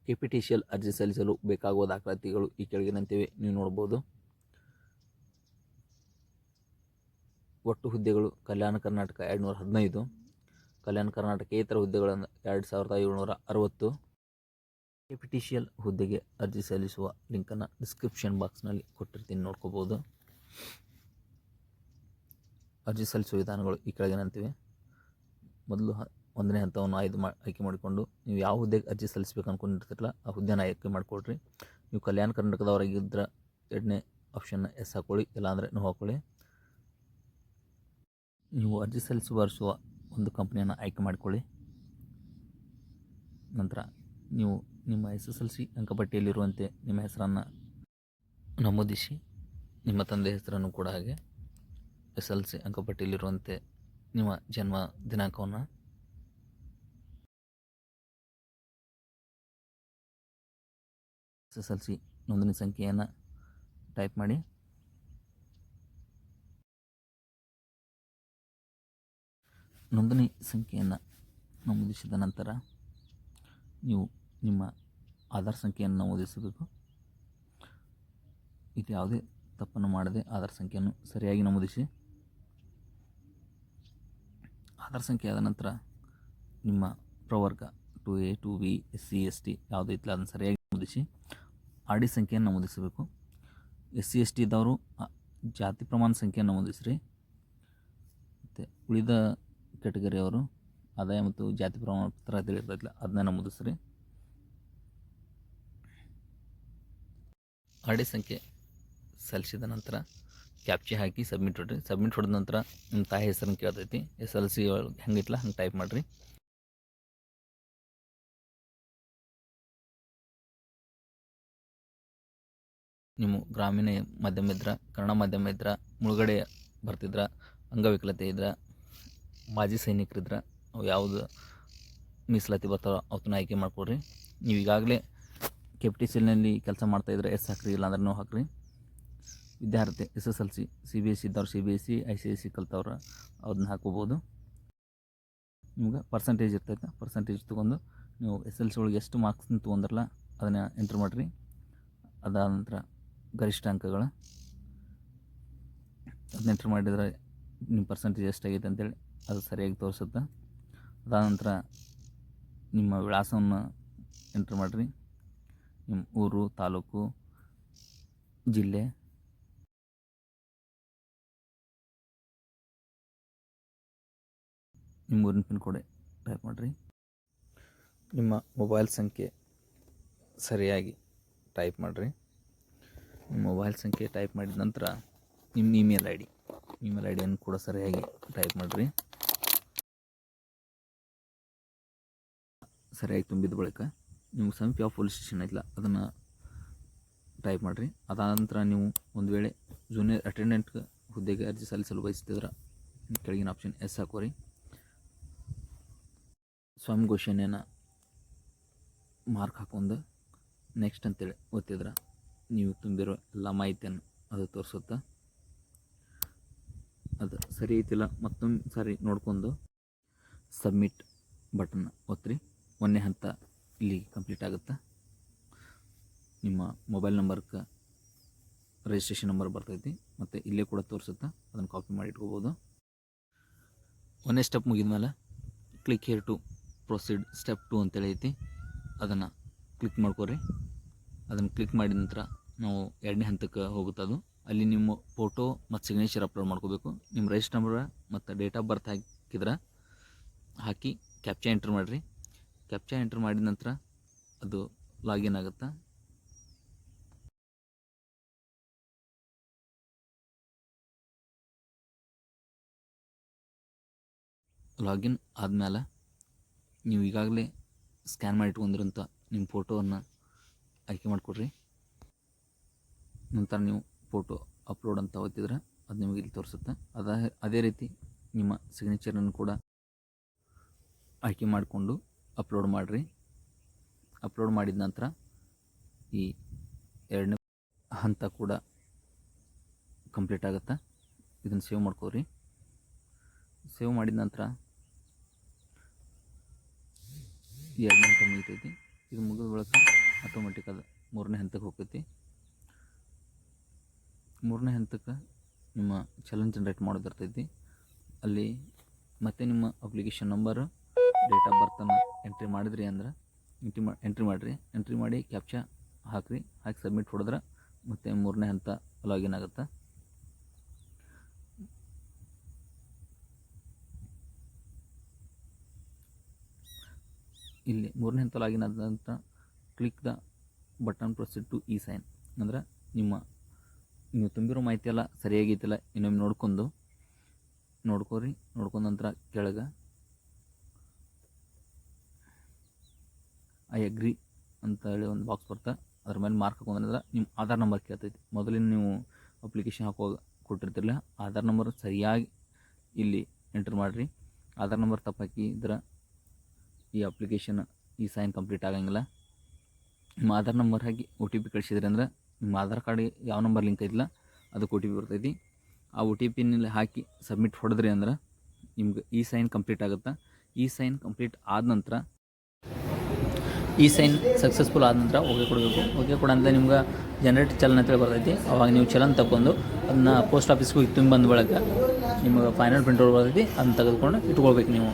KPTCL ಅರ್ಜಿ ಸಲ್ಲಿಸಲು ಬೇಕಾಗುವ ದಾಖಲಾತಿಗಳು ಈ ಕೆಳಗಿನಂತಿವೆ. ನೀವು ನೋಡ್ಬೋದು. ಒಟ್ಟು ಹುದ್ದೆಗಳು ಕಲ್ಯಾಣ ಕರ್ನಾಟಕ 215, ಕಲ್ಯಾಣ ಕರ್ನಾಟಕೇತರ ಹುದ್ದೆಗಳನ್ನು 2760. ಕೆಪಿಟಿಸಿಎಲ್ ಹುದ್ದೆಗೆ ಅರ್ಜಿ ಸಲ್ಲಿಸುವ ಲಿಂಕನ್ನು ಡಿಸ್ಕ್ರಿಪ್ಷನ್ ಬಾಕ್ಸ್ನಲ್ಲಿ ಕೊಟ್ಟಿರ್ತೀನಿ, ನೋಡ್ಕೋಬೋದು. ಅರ್ಜಿ ಸಲ್ಲಿಸುವ ವಿಧಾನಗಳು ಈ ಕೆಳಗಿನಂತಿವೆ. ಮೊದಲು 1ನೇ ಹಂತವನ್ನು ಆಯ್ಕೆ ಮಾಡಿಕೊಂಡು ನೀವು ಯಾವ ಹುದ್ದೆಗೆ ಅರ್ಜಿ ಸಲ್ಲಿಸಬೇಕು ಅಂದ್ಕೊಂಡಿರ್ತೀರಲ್ಲ ಆ ಹುದ್ದೆನ ಆಯ್ಕೆ ಮಾಡಿಕೊಡ್ರಿ. ನೀವು ಕಲ್ಯಾಣ ಕರ್ನಾಟಕದವರಾಗಿದ್ದರೆ 2ನೇ ಆಪ್ಷನ್ನ ಎಸ್ ಹಾಕೊಳ್ಳಿ, ಇಲ್ಲಾಂದರೆ ನೋ ಹಾಕೊಳ್ಳಿ. ನೀವು ಅರ್ಜಿ ಸಲ್ಲಿಸುವ ಒಂದು ಕಂಪ್ನಿಯನ್ನು ಆಯ್ಕೆ ಮಾಡಿಕೊಳ್ಳಿ. ನಂತರ ನೀವು ನಿಮ್ಮ SSLC ಅಂಕಪಟ್ಟಿಯಲ್ಲಿರುವಂತೆ ನಿಮ್ಮ ಹೆಸರನ್ನು ನಮೂದಿಸಿ, ನಿಮ್ಮ ತಂದೆ ಹೆಸರನ್ನು ಕೂಡ ಹಾಗೆ SSLC ಅಂಕಪಟ್ಟಿಯಲ್ಲಿರುವಂತೆ ನಿಮ್ಮ ಜನ್ಮ ದಿನಾಂಕವನ್ನು SSLC ನೋಂದಣಿ ಸಂಖ್ಯೆಯನ್ನು ಟೈಪ್ ಮಾಡಿ. ನೋಂದಣಿ ಸಂಖ್ಯೆಯನ್ನು ನಮೂದಿಸಿದ ನಂತರ ನೀವು ನಿಮ್ಮ ಆಧಾರ್ ಸಂಖ್ಯೆಯನ್ನು ನಮೂದಿಸಬೇಕು. ಇದು ಯಾವುದೇ ತಪ್ಪನ್ನು ಮಾಡದೆ ಆಧಾರ್ ಸಂಖ್ಯೆಯನ್ನು ಸರಿಯಾಗಿ ನಮೂದಿಸಿ. ಆಧಾರ್ ಸಂಖ್ಯೆ ಆದ ನಂತರ ನಿಮ್ಮ ಪ್ರವರ್ಗ 2A 2B SC ST ಯಾವುದೇ ಇತ್ತಲ್ಲ ಅದನ್ನು ಸರಿಯಾಗಿ ನಮೂದಿಸಿ. RD ಸಂಖ್ಯೆಯನ್ನು ನಮೂದಿಸಬೇಕು. SC ST ಇದ್ದವರು ಜಾತಿ ಪ್ರಮಾಣ ಸಂಖ್ಯೆಯನ್ನು ನಮೂದಿಸ್ರಿ. ಮತ್ತು ಉಳಿದ ಕ್ಯಾಟಗರಿಯವರು ಆದಾಯ ಮತ್ತು ಜಾತಿ ಪ್ರಮಾಣ ಪತ್ರ ತಿಳಿರ್ತೈತಿಲ್ಲ ಅದನ್ನ ನಮೂದಿಸ್ರಿ. RD ಸಂಖ್ಯೆ ಸಲ್ಲಿಸಿದ ನಂತರ ಕ್ಯಾಪ್ಚೆ ಹಾಕಿ ಸಬ್ಮಿಟ್ ಹೊಡ್ರಿ. ಸಬ್ಮಿಟ್ ಹೊಡೆದ ನಂತರ ನಿಮ್ಮ ತಾಯಿ ಹೆಸರನ್ನು ಕೇಳ್ತೈತಿ. SSLC ಒಳಗೆ ಹೆಂಗಿತ್ತಲ್ಲ ಹಂಗೆ ಟೈಪ್ ಮಾಡಿರಿ. ನೀವು ಗ್ರಾಮೀಣ ಮಾಧ್ಯಮ ಇದ್ರೆ, ಕನ್ನಡ ಮಾಧ್ಯಮ ಇದ್ರೆ, ಮುಳುಗಡೆ ಬರ್ತಿದ್ರೆ, ಅಂಗವಿಕಲತೆ ಇದ್ರೆ, ಮಾಜಿ ಸೈನಿಕರಿದ್ರೆ, ಅವು ಯಾವುದು ಮೀಸಲಾತಿ ಬರ್ತಾವೆ ಅವನ್ನ ಆಯ್ಕೆ ಮಾಡ್ಕೊಡ್ರಿ. ನೀವು ಈಗಾಗಲೇ ಕೆಪಿಟಿಸಿಎಲ್ನಲ್ಲಿ ಕೆಲಸ ಮಾಡ್ತಾಯಿದ್ರೆ ಎಸ್ ಹಾಕ್ರಿ, ಇಲ್ಲಾಂದ್ರೆ ನೋ ಹಾಕ್ರಿ. ವಿದ್ಯಾರ್ಥಿ SSLC CBSE ಇದ್ದವ್ರು CBSE, ICSE ಕಲ್ತವ್ರು ಅದನ್ನ ಹಾಕೋಬೋದು. ನಿಮ್ಗೆ ಪರ್ಸಂಟೇಜ್ ಇರ್ತೈತೆ, ಪರ್ಸಂಟೇಜ್ ತೊಗೊಂಡು ನೀವು SSLC ಒಳಗೆ ಎಷ್ಟು ಮಾರ್ಕ್ಸ್ ತೊಗೊಂಡ್ರಲ್ಲ ಅದನ್ನು ಎಂಟ್ರ್ ಮಾಡಿರಿ. ಅದಾದ ನಂತರ ಗರಿಷ್ಠ ಅಂಕಗಳು ಅದನ್ನ ಎಂಟ್ರ್ ಮಾಡಿದರೆ ನಿಮ್ಮ ಪರ್ಸಂಟೇಜ್ ಎಷ್ಟಾಗೈತೆ ಅಂತೇಳಿ ಅದು ಸರಿಯಾಗಿ ತೋರಿಸುತ್ತೆ. ಅದಾದ ನಂತರ ನಿಮ್ಮ ವಿಳಾಸವನ್ನು ಎಂಟ್ರ್ ಮಾಡಿರಿ. ನಿಮ್ಮ ಊರು, ತಾಲೂಕು, ಜಿಲ್ಲೆ, ನಿಮ್ಮ ಊರಿನ ಪಿನ್ ಕೋಡ್ ಟೈಪ್ ಮಾಡಿರಿ. ನಿಮ್ಮ ಮೊಬೈಲ್ ಸಂಖ್ಯೆ ಸರಿಯಾಗಿ ಟೈಪ್ ಮಾಡಿರಿ. ನಿಮ್ಮ ಮೊಬೈಲ್ ಸಂಖ್ಯೆ ಟೈಪ್ ಮಾಡಿದ ನಂತರ ನಿಮ್ಮ ಇಮೇಲ್ ಐ ಡಿಯನ್ನು ಕೂಡ ಸರಿಯಾಗಿ ಟೈಪ್ ಮಾಡಿರಿ. ಸರಿಯಾಗಿ ತುಂಬಿದ ಬಳಿಕ ನೀವು ಸಮೀಪ ಯಾವ ಪೊಲೀಸ್ ಸ್ಟೇಷನ್ ಐತಿಲ್ಲ ಅದನ್ನು ಟೈಪ್ ಮಾಡಿರಿ. ಅದಾದ ನಂತರ ನೀವು ಒಂದು ವೇಳೆ ಜೂನಿಯರ್ ಅಟೆಂಡೆಂಟ್ ಹುದ್ದೆಗೆ ಅರ್ಜಿ ಸಲ್ಲಿಸಲು ಬಯಸ್ತಿದ್ರೆ ಕೆಳಗಿನ ಆಪ್ಷನ್ ಎಸ್ ಹಾಕೋರಿ. ಸ್ವಯಂ ಘೋಷಣೆಯನ್ನು ಮಾರ್ಕ್ ಹಾಕೊಂಡು ನೆಕ್ಸ್ಟ್ ಅಂತೇಳಿ ಒತ್ತಿದ್ರೆ ನೀವು ತುಂಬಿರೋ ಎಲ್ಲ ಮಾಹಿತಿಯನ್ನು ಅದು ತೋರಿಸುತ್ತೆ. ಅದು ಸರಿ ಐತಿಲ್ಲ ಮತ್ತೊಂದು ಸಾರಿ ನೋಡ್ಕೊಂಡು ಸಬ್ಮಿಟ್ ಬಟನ್ ಒತ್ತಿರಿ. 1ನೇ ಹಂತ ಇಲ್ಲಿ ಕಂಪ್ಲೀಟ್ ಆಗುತ್ತೆ. ನಿಮ್ಮ ಮೊಬೈಲ್ ನಂಬರ್ಗೆ ರಿಜಿಸ್ಟ್ರೇಷನ್ ನಂಬರ್ ಬರ್ತೈತಿ ಮತ್ತು ಇಲ್ಲೇ ಕೂಡ ತೋರಿಸುತ್ತೆ, ಅದನ್ನು ಕಾಪಿ ಮಾಡಿ ಇಟ್ಕೋಬೋದು. 1ನೇ ಸ್ಟೆಪ್ ಮುಗಿದ ಮೇಲೆ click here to proceed step 2 ಅಂತೇಳಿ ಐತಿ, ಅದನ್ನು ಕ್ಲಿಕ್ ಮಾಡ್ಕೊರಿ. ಅದನ್ನು ಕ್ಲಿಕ್ ಮಾಡಿದ ನಂತರ ನಾವು 2ನೇ ಹಂತಕ್ಕೆ ಹೋಗುತ್ತದು. ಅಲ್ಲಿ ನಿಮ್ಮ ಫೋಟೋ ಮತ್ತು ಸಿಗ್ನೇಚರ್ ಅಪ್ಲೋಡ್ ಮಾಡ್ಕೋಬೇಕು. ನಿಮ್ಮ ರಿಜಿಸ್ಟರ್ ನಂಬರ್ ಮತ್ತು ಡೇಟ್ ಆಫ್ ಬರ್ತ್ ಹಾಕಿ ಕ್ಯಾಪ್ಚಾ ಎಂಟ್ರ್ ಮಾಡಿರಿ. ಕ್ಯಾಪ್ಚಾ ಎಂಟ್ರ್ ಮಾಡಿದ ನಂತರ ಅದು ಲಾಗಿನ್ ಆಗುತ್ತೆ. ಲಾಗಿನ್ ಆದಮೇಲೆ ನೀವು ಈಗಾಗಲೇ ಸ್ಕ್ಯಾನ್ ಮಾಡಿ ಇಟ್ಕೊಂಡಿರೋಂಥ ನಿಮ್ಮ ಫೋಟೋವನ್ನು ಆಯ್ಕೆ ಮಾಡಿಕೊಡ್ರಿ. ನಂತರ ನೀವು ಫೋಟೋ ಅಪ್ಲೋಡ್ ಅಂತ ಒತ್ತಿದ್ರೆ ಅದು ನಿಮಗೆ ಇಲ್ಲಿ ತೋರಿಸುತ್ತೆ. ಅದೇ ರೀತಿ ನಿಮ್ಮ ಸಿಗ್ನೇಚರನ್ನು ಕೂಡ ಆಯ್ಕೆ ಮಾಡಿಕೊಂಡು ಅಪ್ಲೋಡ್ ಮಾಡಿರಿ. ಅಪ್ಲೋಡ್ ಮಾಡಿದ ನಂತರ ಈ 2ನೇ ಹಂತ ಕೂಡ ಕಂಪ್ಲೀಟ್ ಆಗುತ್ತೆ. ಇದನ್ನು ಸೇವ್ ಮಾಡ್ಕೋರಿ. ಸೇವ್ ಮಾಡಿದ ನಂತರ 2ನೇ ಹಂತ ಮುಗಿತೈತಿ. ಇದು ಮುಗಿದ ಬಳಿಕ ಆಟೋಮೆಟಿಕ್ ಅದು 3ನೇ ಹಂತಕ್ಕೆ ಹೋಗ್ತೈತಿ. 3ನೇ ಹಂತಕ್ಕೆ ನಿಮ್ಮ ಚಲನ್ ಜನ್ರೇಟ್ ಮಾಡೋದಿರ್ತೈತಿ. ಅಲ್ಲಿ ಮತ್ತೆ ನಿಮ್ಮ ಅಪ್ಲಿಕೇಶನ್ ನಂಬರು, ಡೇಟ್ ಆಫ್ ಬರ್ತನ್ನು ಎಂಟ್ರಿ ಮಾಡಿದ್ರಿ ಅಂದ್ರೆ ಎಂಟ್ರಿ ಮಾಡಿ ಕ್ಯಾಪ್ಚಾ ಹಾಕಿ ಸಬ್ಮಿಟ್ ಹೊಡೆದ್ರೆ ಮತ್ತು 3ನೇ ಹಂತ ಲಾಗಿನ್ ಆಗುತ್ತೆ. ಇಲ್ಲಿ 3ನೇ ಹಂತ ಲಾಗಿನ್ ಆದ ನಂತರ click the button proceed to e sign ಅಂದ್ರೆ ನೀವು ತುಂಬಿರೋ ಮಾಹಿತಿ ಎಲ್ಲ ಸರಿಯಾಗೈತಿಲ್ಲ ಇನ್ನೊಮ್ಮೆ ನೋಡ್ಕೊಂಡು ನಂತರ ಕೆಳಗೆ ಐ ಅಗ್ರಿ ಅಂತ ಹೇಳಿ ಒಂದು ಬಾಕ್ಸ್ ಬರುತ್ತೆ. ಅದ್ರ ಮೇಲೆ ಮಾರ್ಕ್ ಹಾಕೊಂಡ್ರೆ ನಿಮ್ಮ ಆಧಾರ್ ನಂಬರ್ ಕೇಳ್ತೈತಿ. ಮೊದಲಿನ ನೀವು ಅಪ್ಲಿಕೇಶನ್ ಕೊಟ್ಟಿರ್ತಿರಲಿಲ್ಲ, ಆಧಾರ್ ನಂಬರ್ ಸರಿಯಾಗಿ ಇಲ್ಲಿ ಎಂಟ್ರ್ ಮಾಡಿರಿ. ಆಧಾರ್ ನಂಬರ್ ತಪ್ಪು ಹಾಕಿದ್ರೆ ಈ ಅಪ್ಲಿಕೇಶನ್ ಈ ಸೈನ್ ಕಂಪ್ಲೀಟ್ ಆಗಂಗಿಲ್ಲ. ನಿಮ್ಮ ಆಧಾರ್ ನಂಬರ್ ಹಾಕಿ OTP ಕಳಿಸಿದ್ರಿ ಅಂದ್ರೆ ನಿಮ್ಮ ಆಧಾರ್ ಕಾರ್ಡ್ ಯಾವ ನಂಬರ್ ಲಿಂಕ್ ಐತಿಲ್ಲ ಅದಕ್ಕೆ OTP ಬರ್ತೈತಿ. ಆ OTP ಹಾಕಿ ಸಬ್ಮಿಟ್ ಹೊಡೆದ್ರಿ ಅಂದ್ರೆ ನಿಮ್ಗೆ ಈ ಸೈನ್ ಕಂಪ್ಲೀಟ್ ಆಗುತ್ತೆ. ಈ ಸೈನ್ ಕಂಪ್ಲೀಟ್ ಆದ ನಂತರ ಈ ಸೈನ್ ಸಕ್ಸಸ್ಫುಲ್ ಆದ ನಂತರ ಓಕೆ ಕೊಡಬೇಕು. ಓಕೆ ಕೊಡಂತ ನಿಮ್ಗೆ ಜನರೇಟ್ ಚಲನ್ ಅಂತೇಳಿ ಬರ್ತೈತಿ. ಅವಾಗ ನೀವು ಚಲನ್ ತಗೊಂಡು ಅದನ್ನ ಪೋಸ್ಟ್ ಆಫೀಸ್ಗೆ ಹೋಗಿ ತುಂಬ ಬಂದ ಬಳಿಕ ನಿಮ್ಗೆ ಫೈನಲ್ ಪ್ರಿಂಟ್ ಬರ್ತೈತಿ. ಅದನ್ನ ತೆಗೆದುಕೊಂಡು ಇಟ್ಕೊಳ್ಬೇಕು ನೀವು.